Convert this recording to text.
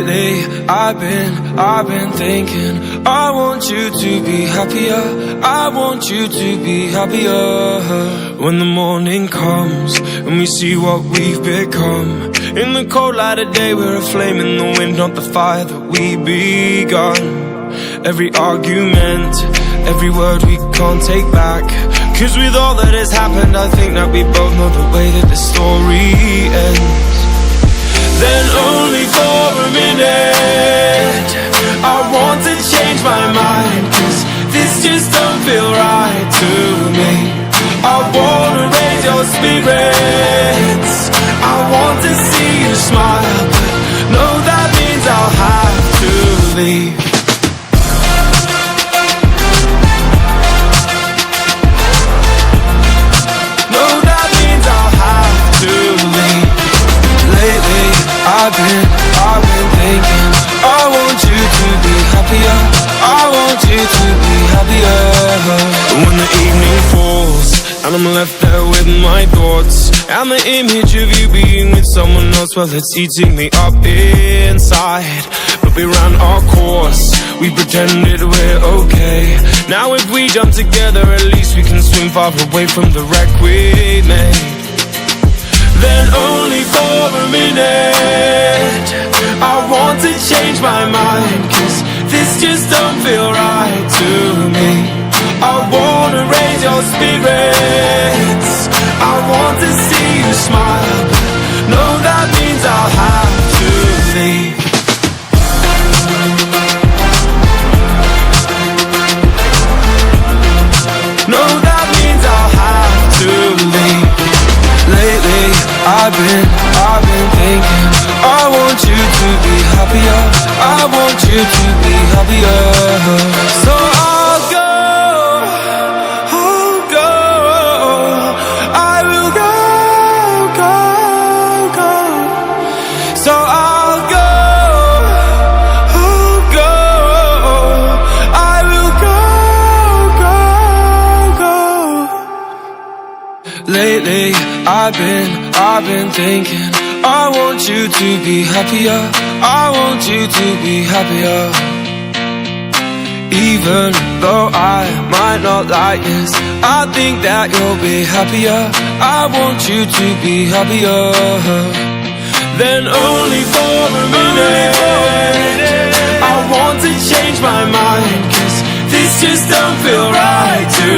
Lately, I've been thinking, I want you to be happier, I want you to be happier. When the morning comes and we see what we've become, in the cold light of day we're a flame in the wind, not the fire that we begun. Every argument, every word we can't take back, 'cause with all that has happened I think that we both know the way that the story ends. Then only for a minute I want to change my mind, 'cause this just don't feel right to me. I wanna raise your spirits, I want to see you smile, but no, that means I'll have to leave. No, that means I'll have to leave. Lately, I've been thinking, I want you to be happier, I want you to be happier. When the evening falls and I'm left there with my thoughts, and the image of you being with someone else, well, it's eating me up inside. But we ran our course, we pretended we're okay. Now if we jump together, at least we can swim far away from the wreck we made. Then only for a minute I want to change my mind, 'cause this just don't feel right to me. I wanna raise your spirits, I want to see you smile, but no, that means I'll have to leave. No, that means I'll have to leave. Lately, I've been thinking, I want you to be happier, I want you to be happier. So I'll go, I will go. So I'll go, I will go. Lately, I've been thinking, I want you to be happier, I want you to be happier. Even though I might not like this, I think that you'll be happier, I want you to be happier. Then only for a minute I want to change my mind, 'cause this just don't feel right to